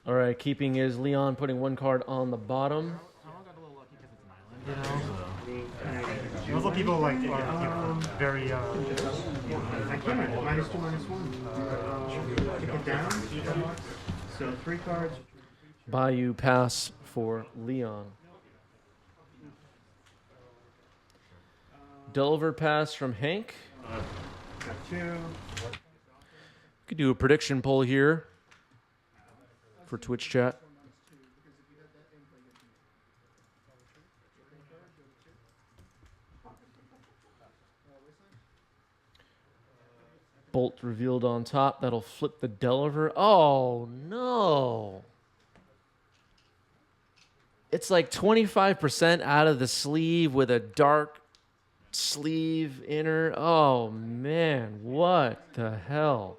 All right, keeping is Leon putting one card on the bottom. Also, people like are very. I can't. -2/-1. Kick it down. So 3 cards. Bayou pass for Leon. Delver pass from Hank. Got 2. Could do a prediction poll here for Twitch chat. Bolt revealed on top. That'll flip the Delver. Oh, no. It's like 25% out of the sleeve with a dark sleeve inner. Oh, man. What the hell?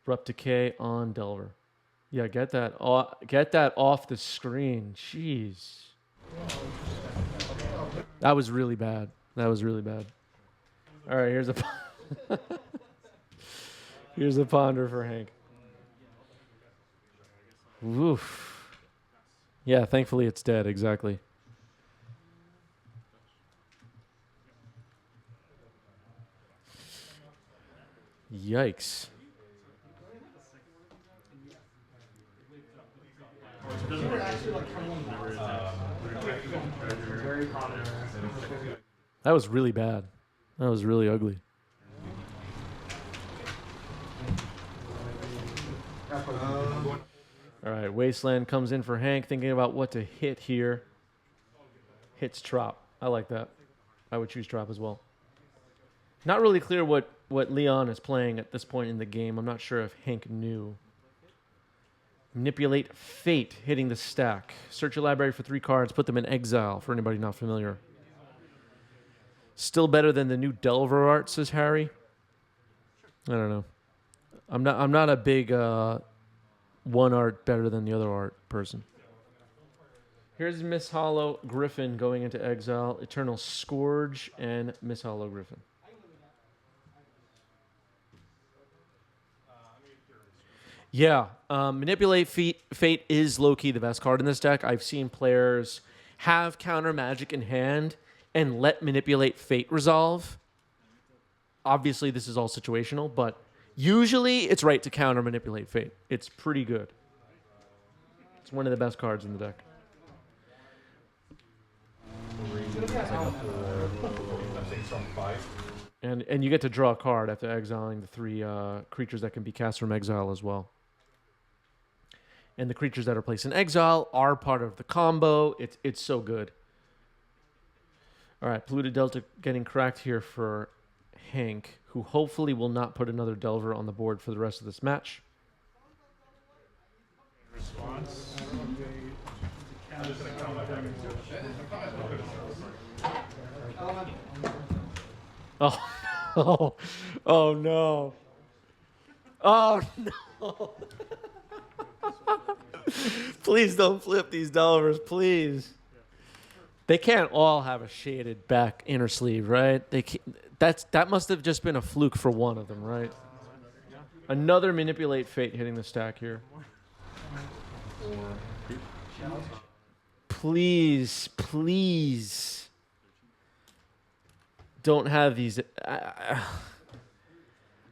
Abrupt Decay on Delver. Yeah, get that off the screen. Jeez. That was really bad. All right, here's a here's a ponder for Hank. Oof. Yeah, thankfully it's dead. Exactly. Yikes. That was really bad. That was really ugly. All right, Wasteland comes in for Hank, thinking about what to hit here. Hits Trop. I like that. I would choose Trop as well. Not really clear what Leon is playing at this point in the game. I'm not sure if Hank knew. Manipulate Fate, hitting the stack. Search your library for 3 cards. Put them in exile, for anybody not familiar. Still better than the new Delver art, says Harry. I don't know. I'm not a big one art better than the other art person. Here's Miss Hollow Griffin going into exile. Eternal Scourge and Miss Hollow Griffin. Yeah, Manipulate Fate is low-key the best card in this deck. I've seen players have counter magic in hand and let Manipulate Fate resolve. Obviously, this is all situational, but usually it's right to counter Manipulate Fate. It's pretty good. It's one of the best cards in the deck. And you get to draw a card after exiling the 3 creatures that can be cast from exile as well. And the creatures that are placed in exile are part of the combo. It's so good. All right, Polluted Delta getting cracked here for Hank, who hopefully will not put another Delver on the board for the rest of this match. Response. Oh, oh no. Oh no. Please don't flip these Delvers, please. They can't all have a shaded back inner sleeve, right? That must have just been a fluke for one of them, right? Another Manipulate Fate hitting the stack here. Please, please don't have these. I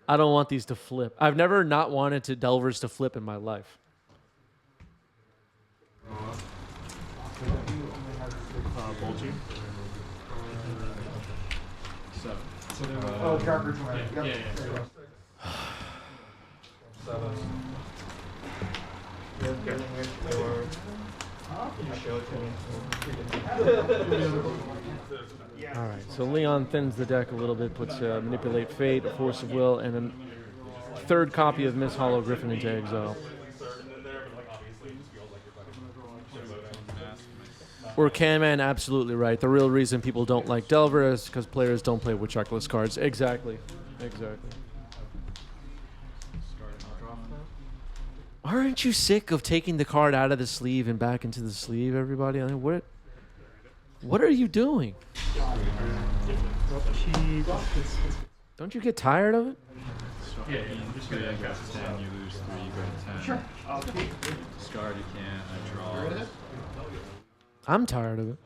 don't want these to flip. I've never not wanted Delvers to flip in my life. Bulgy. Oh, Carver's right. Yeah. All right, so Leon thins the deck a little bit, puts Manipulate Fate, a Force of Will, and a 3rd copy of Miss Hollow Griffin into exile. Or Can-Man, absolutely right. The real reason people don't like Delver is because players don't play with checklist cards. Exactly. Aren't you sick of taking the card out of the sleeve and back into the sleeve, everybody? I mean, what are you doing? Cheap. Don't you get tired of it? Yeah, you just get 10, you lose 3, you go to 10. Sure. Discard, you can't, I draw. I'm tired of it.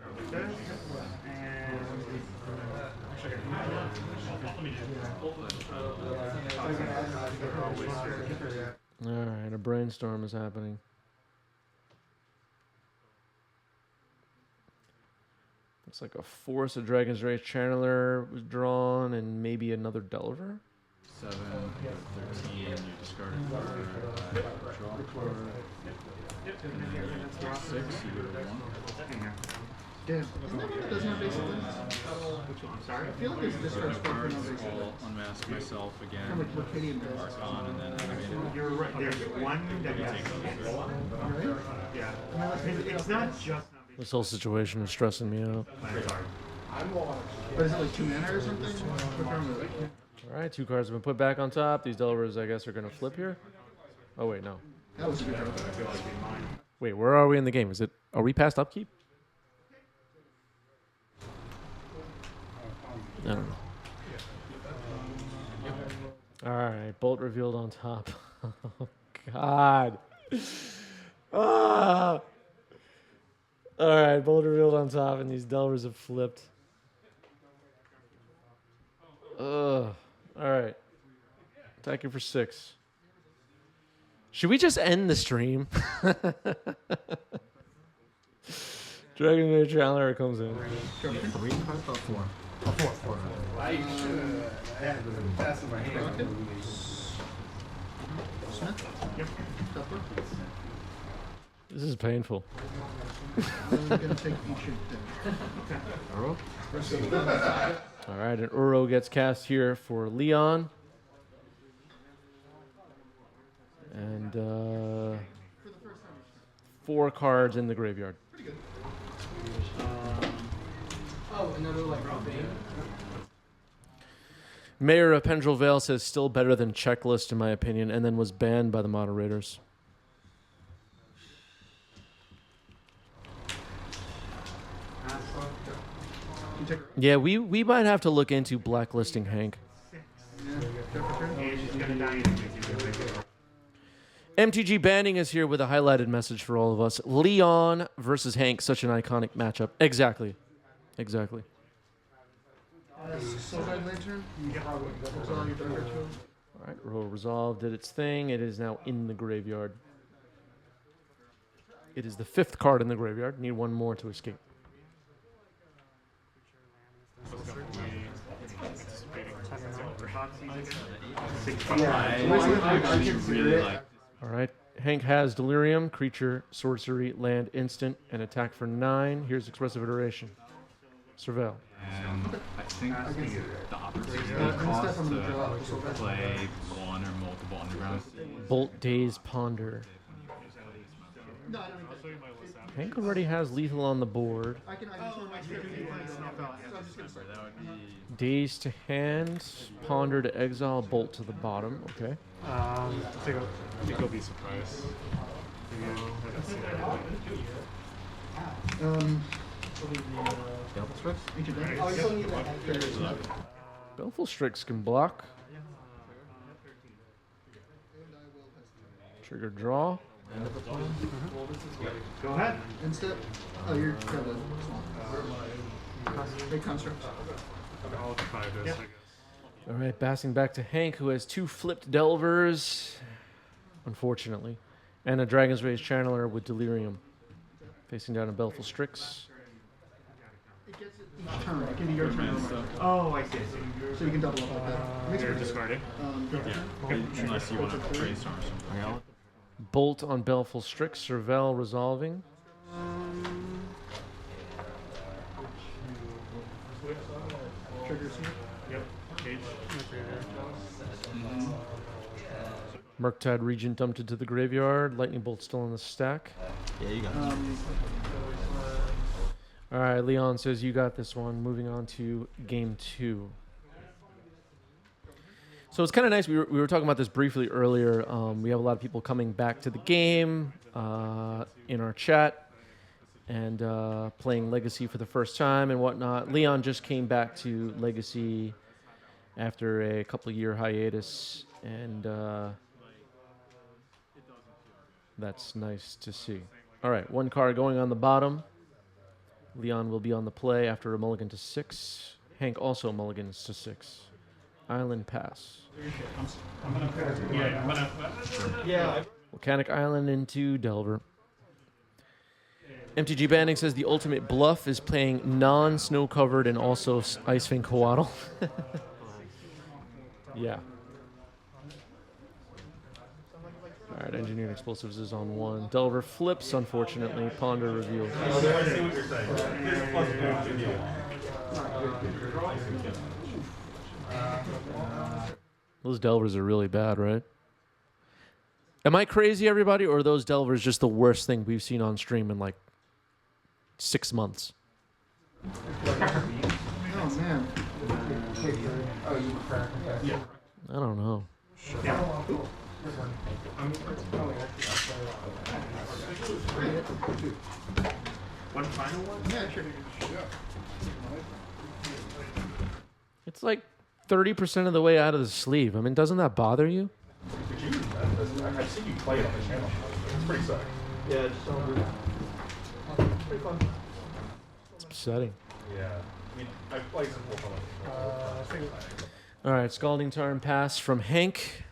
All right, a brainstorm is happening. Looks like a Force, a Dragon's Rage Channeler was drawn, and maybe another Delver. 7, 13, you discard a card, draw a card. And then you take 6, you go to 1. Damn. Isn't that one that doesn't have basic limits? I'm sorry. I feel like there's a discard No spell for cards, no basic I'll limits. unmask myself again. Kind of like Mercadian does. Archon, and then activate You're right. There's one that has. Right? Yeah. It's not just not This whole situation is stressing me out. But is it like 2 mana or something? What's wrong with it? All right, 2 cards have been put back on top. These Delvers, I guess, are going to flip here. Oh, wait, no. That was a good card. Wait, where are we in the game? Are we past upkeep? I don't know. All right, bolt revealed on top. Oh, God. Ah. All right, bolt revealed on top, and these Delvers have flipped. Ugh. All right. Attacking for 6. Should we just end the stream? Dragon Rage Chandler comes in. Smith? Yep. Doubler? This is painful. I'm gonna take each of them. All right, an Uro gets cast here for Leon. And 4 cards in the graveyard. Oh, another like Mayor of Pendrell Vale says still better than Checklist in my opinion, and then was banned by the moderators. Yeah, we might have to look into blacklisting Hank. MTG Banning is here with a highlighted message for all of us. Leon versus Hank, such an iconic matchup. Exactly. Soul Guide Lantern? That's all your dark ritual? All right, Roll Resolve did its thing. It is now in the graveyard. It is the 5th card in the graveyard. Need 1 more to escape. I really like All right. Hank has Delirium, creature, sorcery, land, instant, and attack for 9. Here's Expressive Iteration. Surveil. And I think the opportunity cost to play 1 or multiple underground seas. Bolt, Daze, Ponder. No, I don't think Hank already has lethal on the board. I can just want my script to snap out. So I'm just gonna start. That would be Daze to hand, Ponder to exile, Bolt to the bottom. Okay. I think I'll be surprised. Ancient Land. Oh, I still need that. Baleful Strix can block. Trigger draw. Go ahead. Instep. Oh, you're kind of big construct. I'll try this, I guess. All right, passing back to Hank, who has 2 flipped Delvers, unfortunately, and a Dragon's Rage Channeler with Delirium. Facing down a Baleful Strix. It gets it each turn. It can be your turn. Oh, I see. So you can double up like that. Makes You're sense. discarding. unless you want to brainstorm something. Bolt on Baleful Strix, Surveil resolving. Triggers here. Yep. Cage. Murktide Regent dumped into the graveyard. Lightning Bolt still in the stack. Yeah, you got All right, Leon says you got this one. Moving on to game 2. So it's kind of nice. We were talking about this briefly earlier. We have a lot of people coming back to the game in our chat and playing Legacy for the first time and whatnot. Leon just came back to Legacy after a couple-year hiatus, and that's nice to see. All right, one card going on the bottom. Leon will be on the play after a mulligan to 6. Hank also mulligans to 6. Island pass. Volcanic Island into Delver. MTG Banding says the ultimate bluff is playing non-snow covered and also Icewind Coatl. Yeah. All right, Engineering Explosives is on 1. Delver flips, unfortunately. Ponder reveals. Those Delvers are really bad, right? Am I crazy, everybody, or are those Delvers just the worst thing we've seen on stream in like 6 months? Oh man. I don't know. One final one? Yeah, sure. It's like 30% of the way out of the sleeve. I mean, doesn't that bother you? I've seen you play it on the channel. It's pretty sick. Yeah, it's so pretty fun. It's upsetting. Yeah. I mean, I've played some more. All right, Scalding Tarn pass from Hank.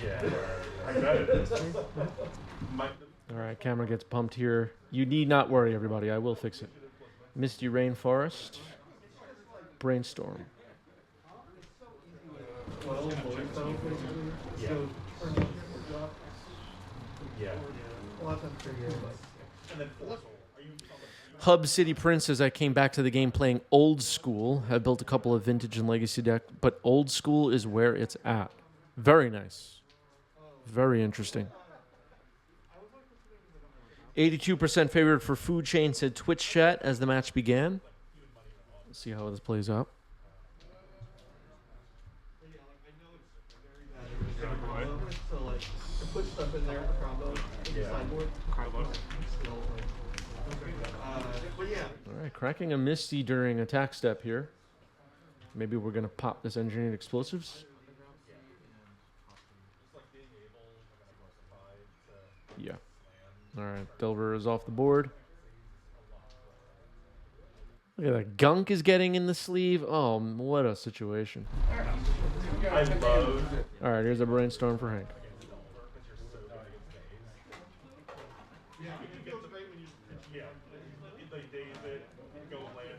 Yeah. I bet it is. All right, camera gets pumped here. You need not worry, everybody. I will fix it. Misty Rainforest. Brainstorm. Yeah. Hub City Prince says I came back to the game playing Old School. I built a couple of Vintage and Legacy deck, but Old School is where it's at. Very nice. Very interesting. 82% favored for Food Chain, said Twitch chat as the match began. Let's see how this plays out. So like, to put stuff in there for combo in the sideboard. But yeah. All right, cracking a Misty during attack step here. Maybe we're going to pop this Engineered Explosives. Yeah. All right, Delver is off the board. Look at that. Gunk is getting in the sleeve. Oh, what a situation. I love. All right, here's a Brainstorm for Hank. Yeah. They daze it, go land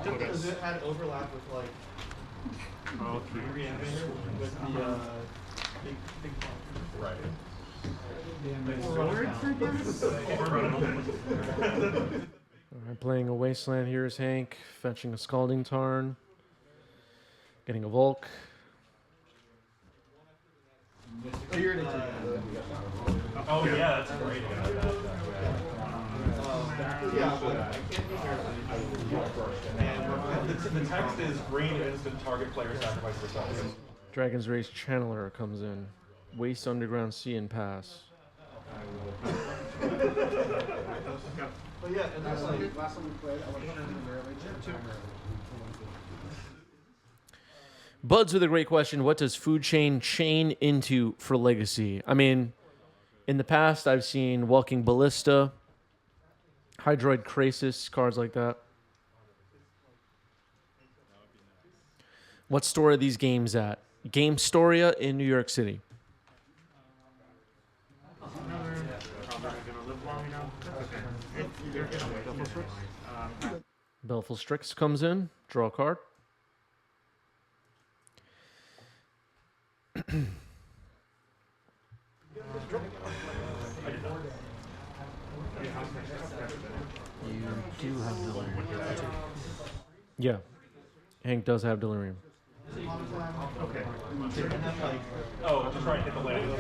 down. Because it had overlap with like with the big Right. All right, playing a Wasteland. Here's Hank, fetching a Scalding Tarn, getting a Volk. Oh, yeah, that's great. The text is green instant target player sacrifice themselves. Dragon's Race Channeler comes in. Waste Underground Sea and pass. But yeah, and that's like last time we played, I went Buds with a great question. What does Food Chain chain into for Legacy? I mean, in the past, I've seen Walking Ballista, Hydroid Krasis, cards like that. What store are these games at? Game Storia in New York City. Belful Strix comes in. Draw a card. You do have delirium. Yeah. Hank does have Delirium. Oh, just try and hit the land.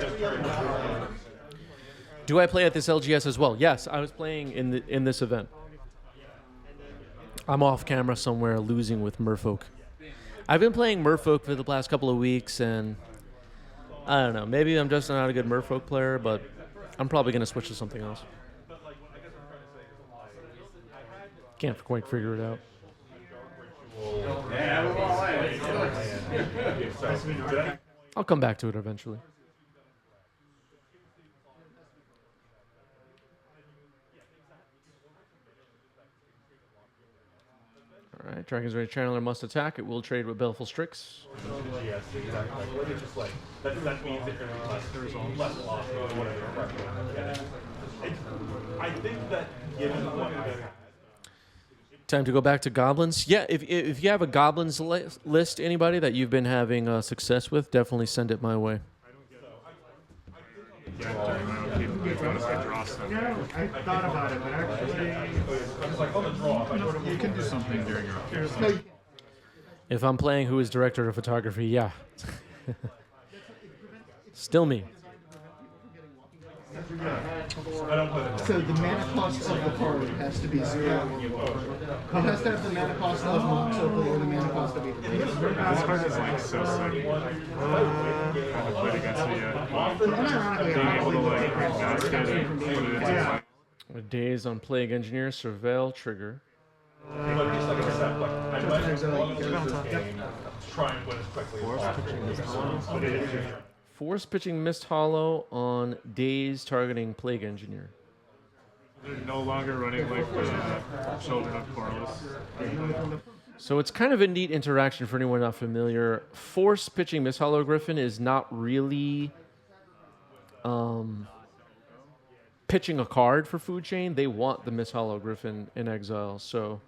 Do I play at this LGS as well? Yes, I was playing in this event. I'm off camera somewhere losing with Merfolk. I've been playing Merfolk for the last couple of weeks, and I don't know. Maybe I'm just not a good Merfolk player, but I'm probably going to switch to something else. Can't quite figure it out. I'll come back to it eventually. All right, Dragon's Rage Channeler must attack. It will trade with Baleful Strix. Yes, exactly. It's just like that means that you're gonna be less lost or whatever. I think that given what Time to go back to goblins. Yeah, if you have a goblins list, anybody that you've been having success with, definitely send it my way. I thought about it, but actually, You can do something during your appearance. If I'm playing who is director of photography, yeah. Still me. So the mana cost of the card has to be 0. It has to have the mana cost of Mox Opal or the mana cost of Aether. this card is like so sick. I haven't played against it yet. Unironically, Being I able to probably like basket it and put it into Yeah. my Days on Plague Engineer, Surveil, Trigger. try and win as quickly as possible. Force pitching Mist Hollow on Days targeting Plague Engineer. They're no longer running like the Children of Corliss. So it's kind of a neat interaction for anyone not familiar. Force pitching Mist Hollow Griffin is not really pitching a card for Food Chain. They want the Mist Hollow Griffin in exile. So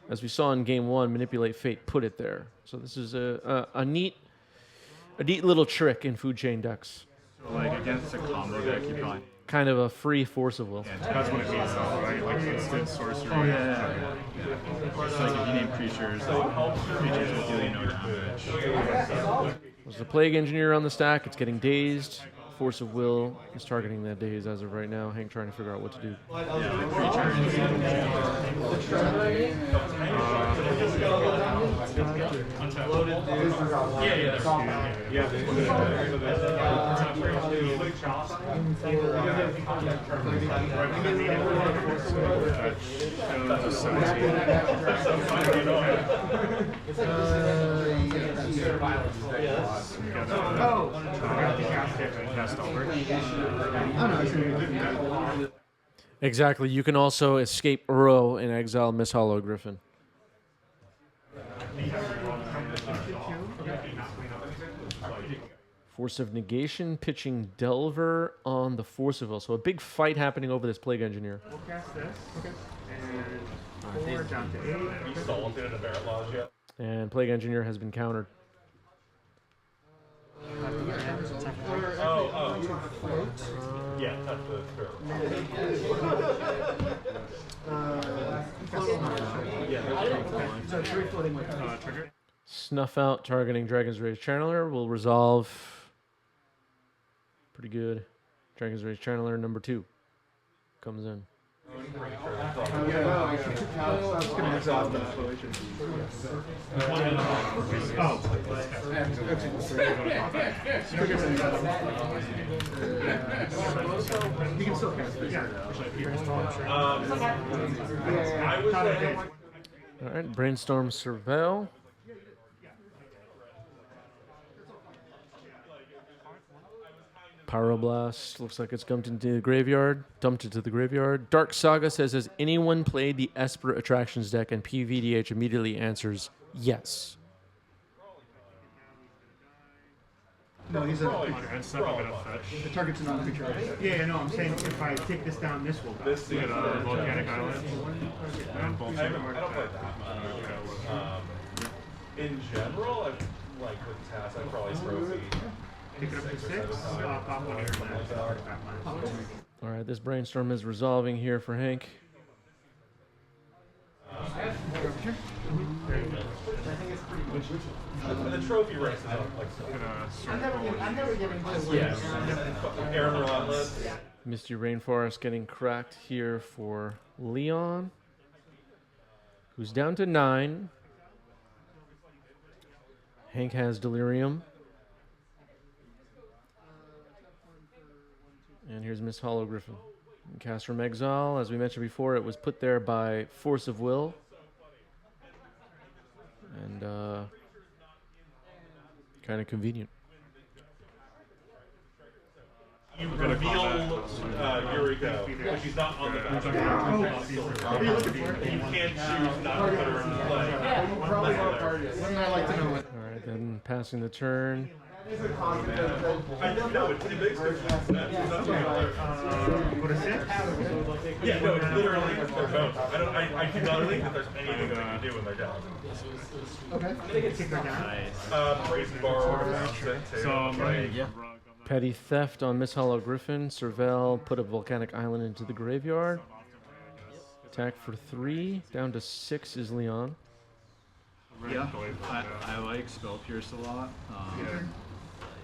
as we saw in game 1, Manipulate Fate put it there. So this is a neat little trick in Food Chain decks. So like against a combo deck, you probably Kind of a free Force of Will. That's what it means, though, right? Like instant sorcery. Oh yeah. It's like if you name creatures will deal you no damage. There's the Plague Engineer on the stack. It's getting dazed. Force of Will is targeting that daze as of right now. Hank trying to figure out what to do. Yeah, the creatures. Exactly. You can also escape Uro and exile Miss Hollow Griffin. Force of Negation pitching Delver on the Force of Will. So a big fight happening over this Plague Engineer. We'll cast this. Okay. And 4 down to 8. You salted in a Barret Lodge yet? And Plague Engineer has been countered. Yeah, touch the Trigger. Snuff out targeting Dragon's Rage Channeler will resolve. Pretty good. Dragon's Rage Channeler number 2 comes in. You can still cast this. I was saying, All right, Brainstorm Surveil. Pyroblast looks like it's dumped into the graveyard. Dark Saga says, has anyone played the Esper Attractions deck? And PVDH immediately answers yes. No, he's a. And step up and a fetch. The target's a non-creature. Yeah, no, I'm saying if I take this down, this will die. You get a volcanic island. And bolts I don't play that. In general, I like with Tass, I'd probably throw the Pick it up to 6. Pop one here and then artifact land. All right, this Brainstorm is resolving here for Hank. The trophy race is like I'm never getting this. Aaron Relentless. Misty Rainforest getting cracked here for Leon, who's down to 9. Hank has Delirium. And here's Miss Hollow Griffin. Cast from Exile. As we mentioned before, it was put there by force of will. And kind of convenient. You reveal Yuriko, but she's not on the battlefield. You can't choose not to put her in play. Wouldn't I like to know it? All right, then passing the turn. I didn't know it's pretty big. Yeah, no, it's literally their bones. I do not think that there's anything that you can do with my dad. Okay. Praise bar, So I'm like, Petty Theft on Miss Hollow Griffin. Serval put a volcanic island into the graveyard. Attack for 3. Down to 6 is Leon. Yeah, I like Spell Pierce a lot.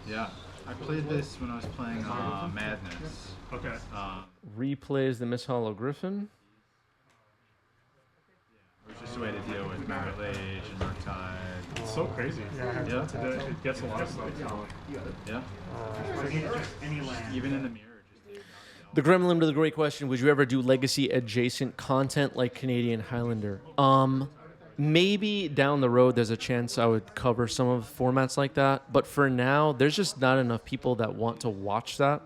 Yeah, I played this when I was playing Madness. okay. Replays the Miss Hollow Griffin. It was just a way to deal with Merit Lage and Murktide. It's so crazy. Yeah, It gets a lot of stuff. yeah. Even in the mirror, just The Gremlin with a great question. Would you ever do legacy adjacent content like Canadian Highlander? Maybe down the road there's a chance I would cover some of formats like that. But for now, there's just not enough people that want to watch that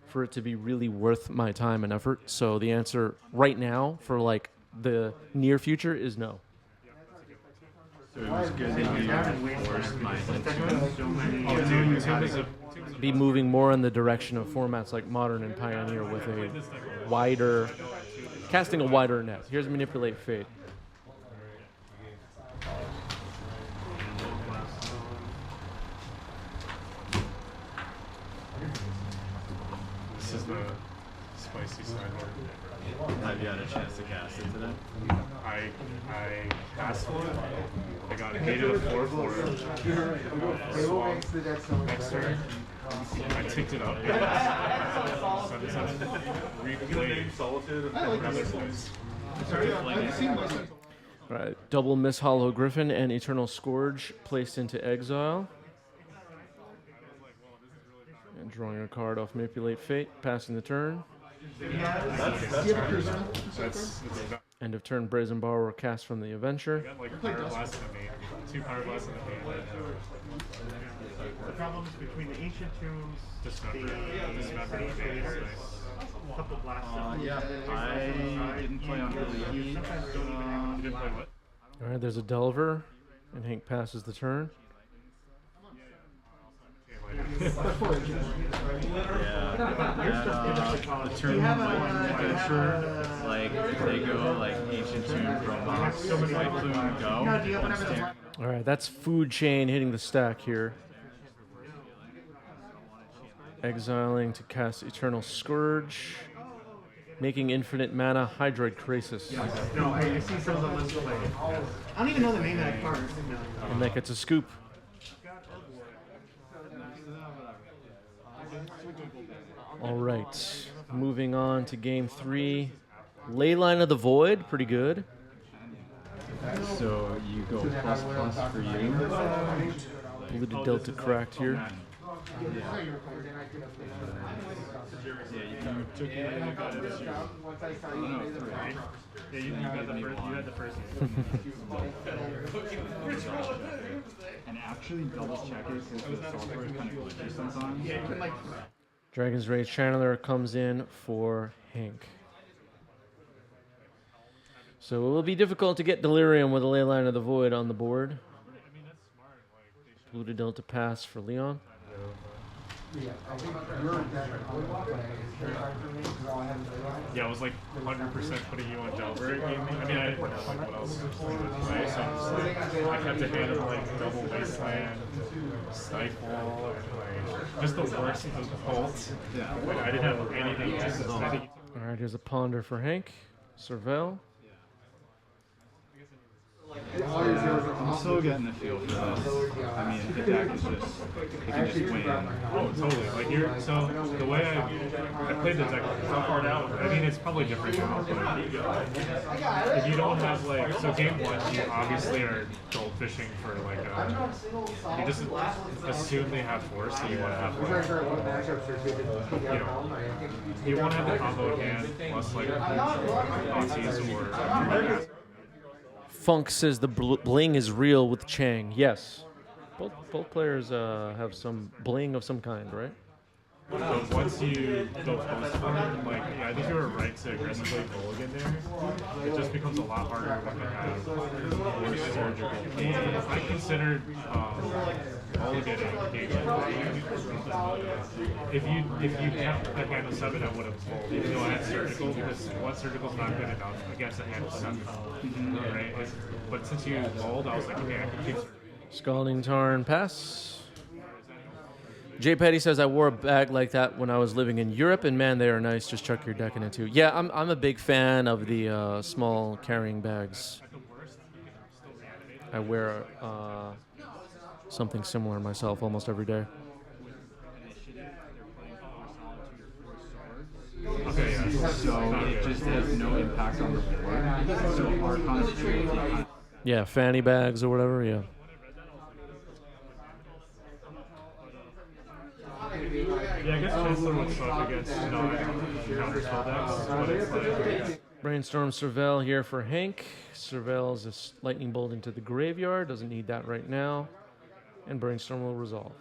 for it to be really worth my time and effort. So the answer right now for like the near future is no. so it was good that you forced my into Oh, dude, Tim is a Be moving more in the direction of formats like Modern and Pioneer with a wider, casting a wider net. Here's Manipulate Fate. This is the spicy side one. Have you had a chance to cast it today? I cast for it. I got hated a 4/4. Next turn, I ticked it up. Replayed Solitude. another place. I've seen most of it. All right, double Miss Hollow Griffin and Eternal Scourge placed into exile. And drawing a card off Manipulate Fate, passing the turn. Do you have a cruiser? That's End of turn, Brazen Borrower cast from the Adventure. got like Power Blast in the main. 2 Power Blasts in the main. The problems between the ancient tombs, Dismember. the Dismember the main. a Nice. couple blasts. Yeah, I didn't play on really heat. You didn't play what? All right, there's a Delver, and Hank passes the turn. Yeah, the turn one adventure, like they go like ancient tomb from box, white plume go. I'm staring. All right, that's Food Chain hitting the stack here. Exiling to cast Eternal Scourge, making infinite mana Hydroid Krasis. No, I see some of the ones play. I don't even know the name of that card. And that gets a scoop. All right, moving on to game 3. Leyline of the Void, pretty good. So you go plus for you. Polluted Delta cracked here. Yeah, you took it and you got it as your. Yeah, you got the first. You had the first. And actually double check it because the software is kind of glitchy sometimes. Dragon's Rage Channeler comes in for Hank. So it will be difficult to get Delirium with a Leyline of the Void on the board. Polluted Delta pass for Leon. Yeah, I was like 100% putting you on Delver. I mean, I didn't know like what else to play, so I'm just like, I kept a hand of like Double Wasteland, Stifle, and like just the worst of the bolts. Yeah. Like, I didn't have anything else. I think All right, here's a Ponder for Hank. Serval. I'm still getting the feel for this. I mean, the deck is just, it can just win. Oh, totally. Like so the way I played the deck so far now, I mean, it's probably different now, but if you don't have like, so game one, you obviously are goldfishing for like you just assume they have force, so you want to have like, you want to have a combo hand plus like Nazis or Funk says the bling is real with Chang. Yes. Both players have some bling of some kind, right? But once you go post forward, like, yeah, I think you were right to aggressively goal again there. It just becomes a lot harder when you have more surgical. I considered getting game if you kept a hand of 7, I would have pulled, even though I had surgical, because one surgical's not good enough against a hand of 7. Right? But since you rolled, I was like, okay, I can keep surgical. Scalding Tarn pass. Jay Petty says, I wore a bag like that when I was living in Europe, and man, they are nice. Just chuck your deck in it too. Yeah, I'm a big fan of the small carrying bags. I wear something similar myself almost every day. Okay, yeah. So it just has no impact on the board. So Archon is tricky. Yeah, fanny bags or whatever, yeah. Yeah, I guess Chancellor would suck against non-counterspell decks, but it's like... Brainstorm Cervelle here for Hank. Cervelle's a lightning bolt into the graveyard. Doesn't need that right now. And Brainstorm will resolve.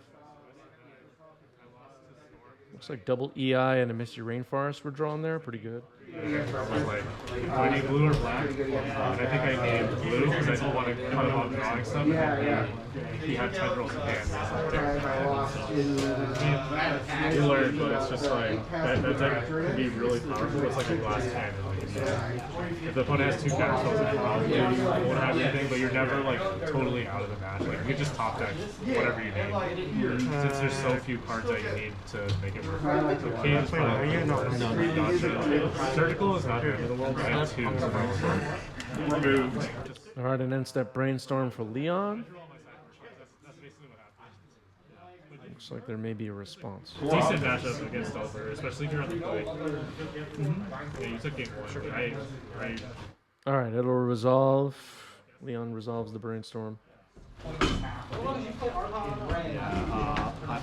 Looks like double EI and a Misty Rainforest were drawn there. Pretty good. I was like, do I need blue or black? And I think I named blue because I didn't want to cut him off drawing stuff. He had tendrils in hand. You learn, but it's just like, that deck can be really powerful. It's like a glass cannon. If the opponent has 2 counterspells, it probably won't have anything, but you're never like totally out of the match. Like, you can just top deck whatever you need. Since there's so few cards that you need to make it work. So Kane's probably Surgical is not the end of the world, but I 2 removed. All right, an end-step Brainstorm for Leon. Looks like there may be a response. Decent matchup against Delver, especially if you're on the play. Yeah, you took game 1. All right, it'll resolve. Leon resolves the Brainstorm.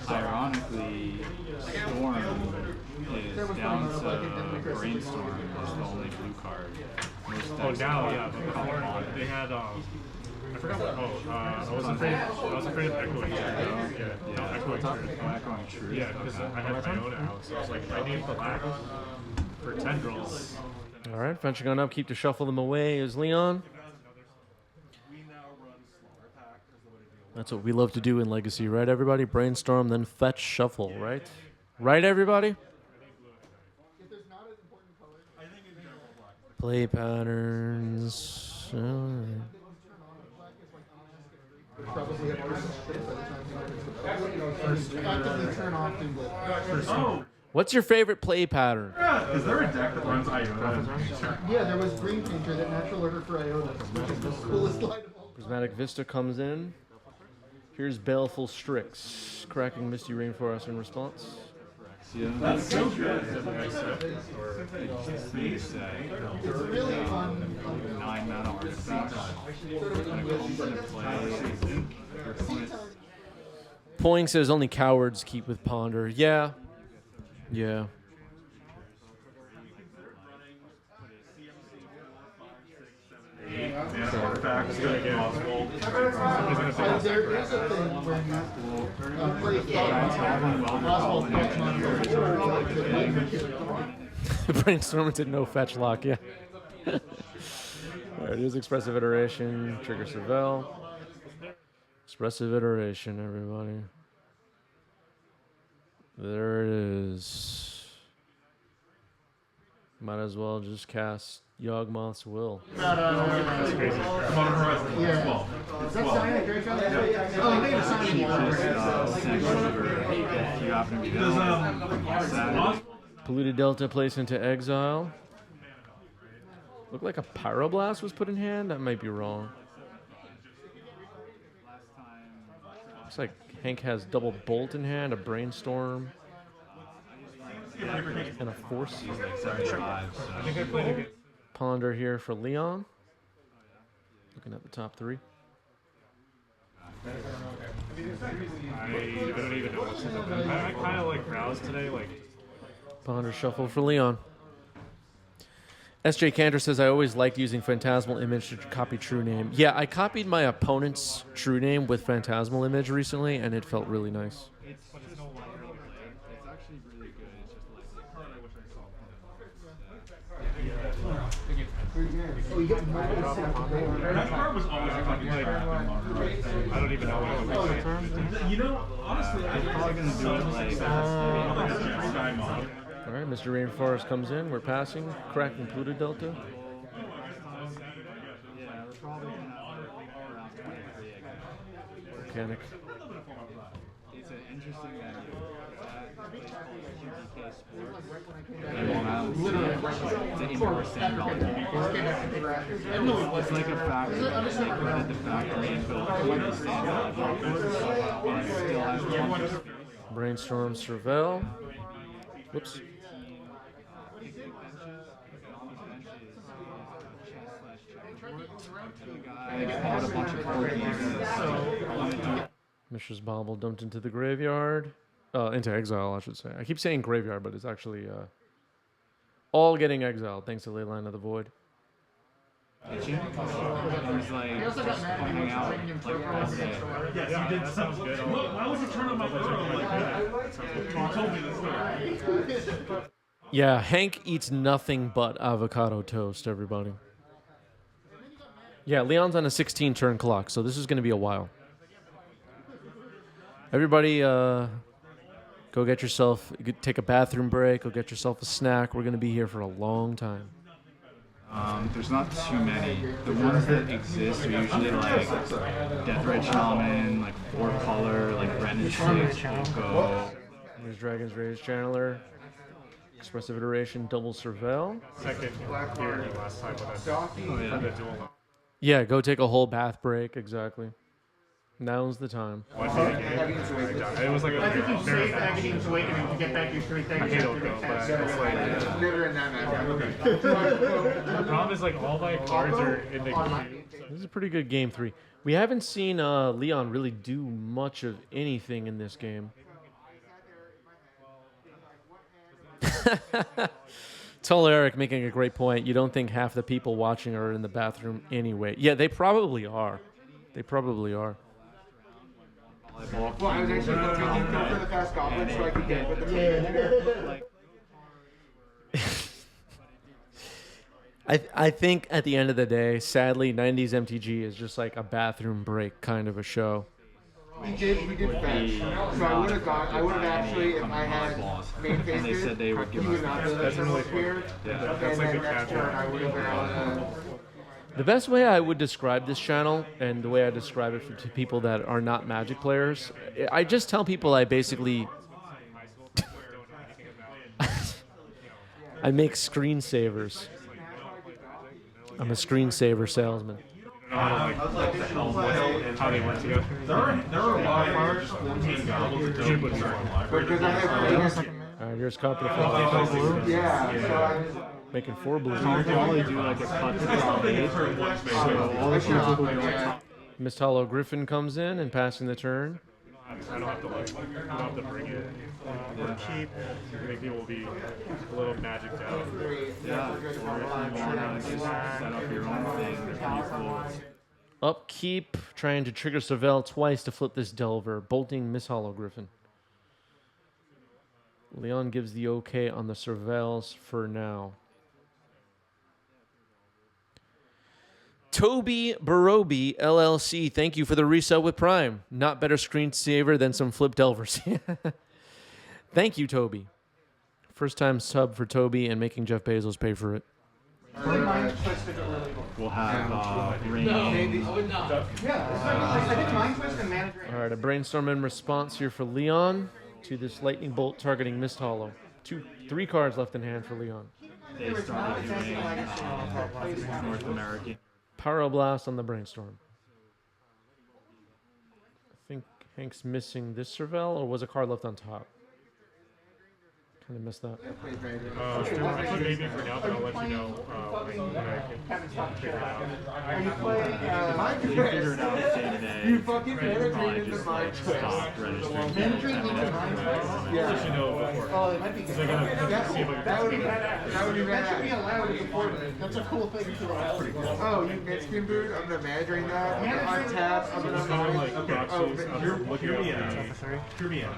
Ironically, Storm is down to Brainstorm as the only blue card. Oh, now, yeah, but before they had, I forgot what, I was afraid of Echoing Truth. Yeah, no, Echoing Truth. Echoing Truth. Yeah, because I had Iona out, so I was like, I need black for tendrils. All right, fetching on up, keep to shuffle them away is Leon. That's what we love to do in Legacy, right, everybody? Brainstorm, then fetch, shuffle, right? Right, everybody? Play patterns. Probably have actively turn off and What's your favorite play pattern? Is there a deck that runs Iona? yeah, there was Green Painter, that natural order for Iona, which is the coolest line of all. Prismatic Vista comes in. Here's Baleful Strix, cracking Misty Rainforest in response. That's so good. It's really fun. 9 mana artifacts. When it comes into play, your opponent. Poing says only cowards keep with Ponder. Yeah. Yeah. Artifacts gonna get possible. There is a thing when play Oswald Brainstorm did no fetch lock, yeah. All right, here's Expressive Iteration, Trigger Cervelle. Expressive Iteration, everybody. There it is. Might as well just cast Yawgmoth's Will. That's crazy. I'm on Horizon. Yeah. Is that Sonic Draco? Oh, he made a Sonic You happen to be down. Polluted Delta placed into exile. Looked like a Pyroblast was put in hand. That might be wrong. Looks like Hank has double bolt in hand, a brainstorm, and a force. Like 75. So. Ponder here for Leon. Looking at the top three. I don't even know what's in the I kind of like browse today, like. Ponder shuffle for Leon. SJ Cantor says, I always liked using Phantasmal Image to copy True Name. Yeah, I copied my opponent's True Name with Phantasmal Image recently, and it felt really nice. It's actually really good. It's just Oh, you get multiple samples. That card was always a fucking Like, I don't even know what it was. You know, honestly, I'm probably gonna do it like. All right, Mr. Rainforest comes in. We're passing. Cracking Pluto Delta. Yeah, we're probably gonna around 23 again. Mechanic. It's an interesting venue. That place called QTK Sports. In Long Island City. It's an indoor sandball. It's like a factory. It's like at the factory and built a sandball. And it still has tons of space. Brainstorm Cervelle. Whoops. I bought a bunch of board games. Mishra's Bauble dumped into the graveyard. Into exile, I should say. I keep saying graveyard, but it's actually all getting exiled thanks to Leyline of the Void. He's like just pointing out like all day. yes, you did. That sounds good. Why would you turn on my phone? You told me this story. Yeah, Hank eats nothing but avocado toast, everybody. Yeah, Leon's on a 16-turn clock, so this is going to be a while. Everybody, go get yourself, take a bathroom break, go get yourself a snack. We're going to be here for a long time. There's not too many. The ones that exist are usually like Death Ray Shaman, like Four Color, like Brennan Six, Go. There's Dragon's Rage Channeler, Expressive Iteration, Double Cervelle. Second here last time when I did the duel. Yeah, go take a whole bath break, exactly. Now's the time. It was like I think you a saved Agadeem's Awakening to get back your 3 things. I hate Oko, but it's like Never in that match. the problem is like all my cards are in the queue. This is a pretty good game 3. We haven't seen Leon really do much of anything in this game. Tell Eric making a great point. You don't think half the people watching are in the bathroom anyway. Yeah, they probably are. They probably are. Well, I was actually looking for the fast goblet so I could get with the I think at the end of the day, sadly, 90s MTG is just like a bathroom break kind of a show. He did fetch. So I would have actually, if I had main And they faces, said they would give he us would not do That's the really here. Yeah. That's like the next casual. turn I would have been on The best way I would describe this channel, and the way I describe it to people that are not Magic players, I just tell people I basically I make screensavers. I'm a screensaver salesman. How they work together. There are a lot of cards, 14 goblins that don't put because I have All right, here's Carpet of yeah, so I just making 4 blue. You can only do like a cut to draw 8. So all the cards will go yeah. Mist Hollow Griffin comes in and passing the turn. I don't have to like, I don't have to bring it or keep. I think people will be a little magicked out. Yeah, or if you wanna just set up your own thing, they're pretty cool. Upkeep, trying to trigger Cervelle twice to flip this Delver, bolting Miss Hollow Griffin. Leon gives the okay on the Cervelles for now. Toby Barobi LLC, thank you for the resale with Prime. Not better screensaver than some flip Delvers. Thank you, Toby. First time sub for Toby and making Jeff Bezos pay for it. We'll have Rain. Yeah, I did mind twist and manager. All right, a brainstorm in response here for Leon to this lightning bolt targeting Mist Hollow. 3 cards left in hand for Leon. They started doing North American. Pyroblast on the brainstorm. think Hank's missing this Cervelle, or was a card left on top? Kind of missed that. Maybe for now, but I'll let you know when I can figure it out. Are you playing? You figure it out day to day. You fucking Probably penetrated the just mind like twist. stop registering. Penetrating into mind twist? I'll let you know before. Oh, it might be good. I gotta see if I can That would be figure it badass. out. That would be badass. That should be allowed as a format. That's a cool thing to allow. Oh, you get skin boot? I'm gonna mandarin that. I'm gonna Mandarin- untap. I'm Just kind of like gonna. proxies. but I'm you're looking Hear at me the- out. Hear me out.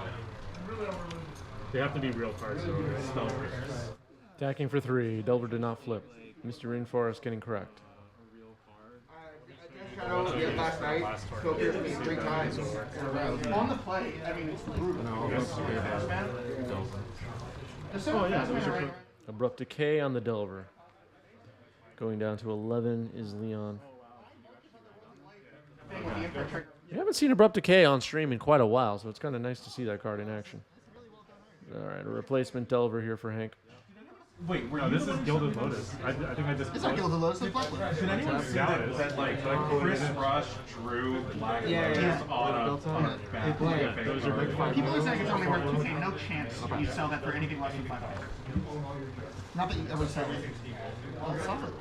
They have to be real cards, though. Right? Spell cards. Attacking for 3. Delver did not flip. Mr. Rainforest getting correct. Shadow yeah, last night. Go here for me 3 times in a row. On the play, I mean, it's brutal. Oh, yeah. Abrupt Decay on the Delver. Going down to 11 is Leon. We haven't seen Abrupt Decay on stream in quite a while, so it's kind of nice to see that card in action. All right, a replacement Delver here for Hank. Wait, No, this is Gilded Lotus. I think I just. It's not Gilded Lotus, it's Black Did anyone see that like Chris Rush drew Black Lotus on a back? Those are big fun. People are saying it's only worth 2K. No chance you sell that for anything less than $5. Not that you ever sell it. Well, it's solid.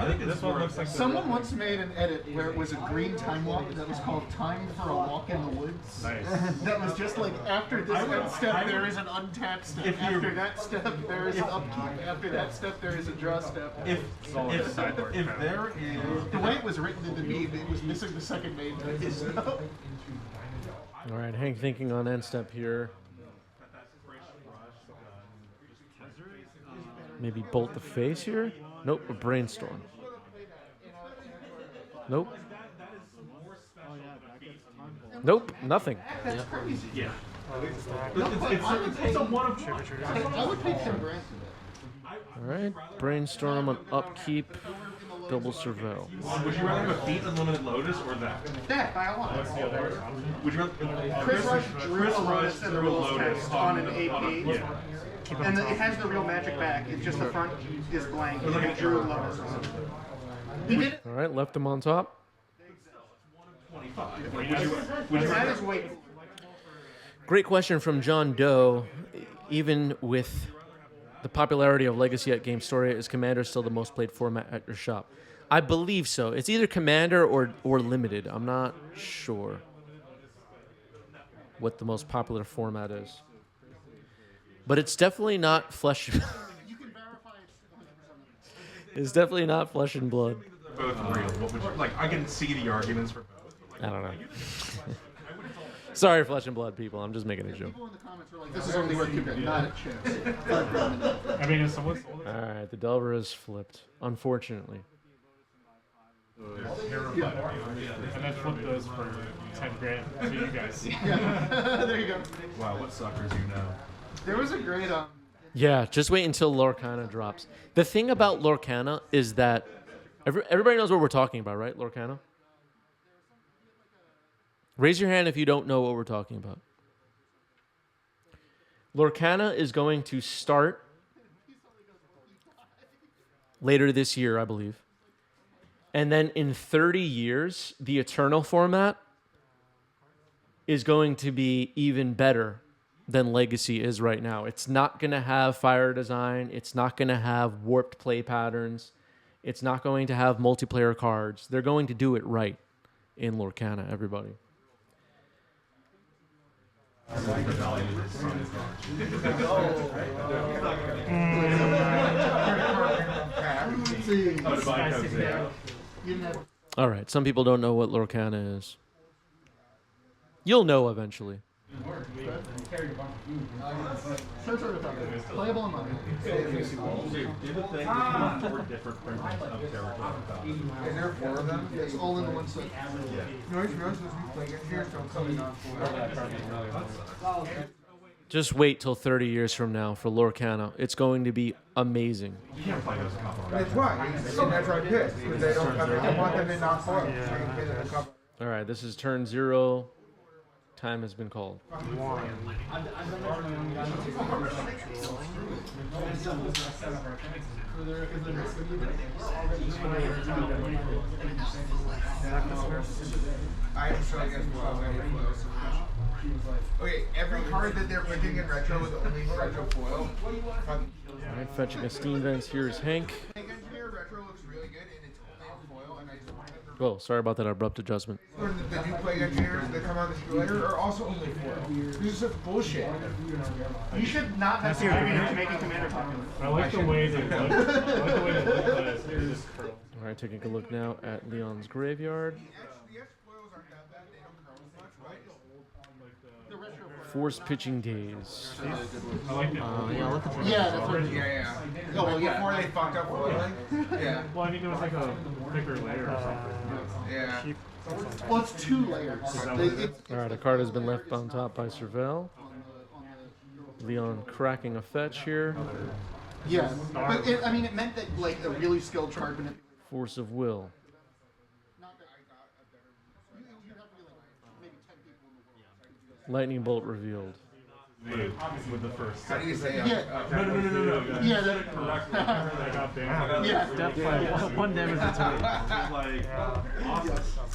I think this one looks like Someone once made an edit where it was a green time walk that was called Time for a Walk in the Woods. Nice. That was just like, after this step, I there would- is an untap step. if you- After that step, there is an upkeep. After that step, there is a draw step. if sideboard if crap. there is The way it was written in the meme, it was missing the second main phase. All right, Hank thinking on end step here. Maybe bolt the face here? Nope, a brainstorm. Nope. Nope, nothing. That's crazy. yeah. It's a one of I would pay 10 grand for that. All right, brainstorm on upkeep, double Cervelle. Would you rather have a Feet Unlimited Lotus or that? That, by a lot. Would you rather Chris Rush drew a Lotus in the drew a rules Lotus text on an AP. Yeah. And it has the real magic back. It's just the front is blank. And he drew a Lotus. He did it. All right, left him on top. 25. That is way. Great question from John Doe. Even with the popularity of Legacy at Game Story, is Commander still the most played format at your shop? I believe so. It's either Commander or Limited. I'm not sure what the most popular format is. But it's definitely not Flesh. You can verify it's 100%. It's definitely not Flesh and Blood. Both real. What would you, like, I can see the arguments for both. But, I don't know. Sorry, Flesh and Blood people. I'm just making a joke. People in the comments were like, this is only worth 2 grand. Not at chance. I mean, if someone sold it, All right, the Delver is flipped, unfortunately. and then flip those for 10 grand to you guys. There you go. wow, what suckers you know. There was a great Yeah, just wait until Lorcana drops. The thing about Lorcana is that everybody knows what we're talking about, right? Lorcana? Raise your hand if you don't know what we're talking about. Lorcana is going to start later this year, I believe. And then in 30 years, the Eternal format is going to be even better than Legacy is right now. It's not going to have fire design. It's not going to have warped play patterns. It's not going to have multiplayer cards. They're going to do it right in Lorcana, everybody. All right, some people don't know what Lorcana is. You'll know eventually. playable and money. Is there 4 of them? It's all in the one set. No, it's supposed to be playing it here, so I'm coming on for Just wait till 30 years from now for Lorcana. It's going to be amazing. You can't play those couple. That's why. And that's why I pissed. Because they don't, I want them in not 4. All right, this is turn 0 Time has been called. I am sure I guess okay, every card that they're printing in retro is only retro foil. All right, fetching a Steam Vents. Here's Hank. Engineer retro looks really good and it's only in foil, and I just wanted to Whoa, sorry about that abrupt adjustment. learn that the new play engineers that come out this later are also only foil. This is such bullshit. You should not necessarily make a commander popular. I like the way they look. I like the way they look, but they just curl. All right, taking a look now at Leon's graveyard. The edge foils aren't that bad, they don't curl as much, right? Force pitching days. I like it. Yeah, that's what. Yeah. Oh, well, yeah. Before they fucked up foiling. Yeah. Well, I mean, there was like a thicker layer or something. Yeah. Well, it's 2 layers. All right, a card has been left on top by Servel. Leon cracking a fetch here. Yeah, but I mean, it meant that like a really skilled card manipulator. Force of Will. Not that I got a better. You'd have to be like maybe 10 people in the world. Lightning bolt revealed. With the first. How do you say it? Yeah. No. Yeah, I got banned. yeah. One damage to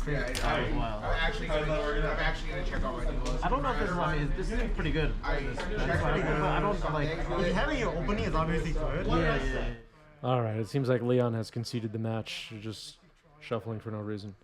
Yeah, I'm actually gonna check out my duels. I don't know if this one this is pretty good. Checked But I don't like having your opening is obviously good. All right, it seems like Leon has conceded the match, just shuffling for no reason.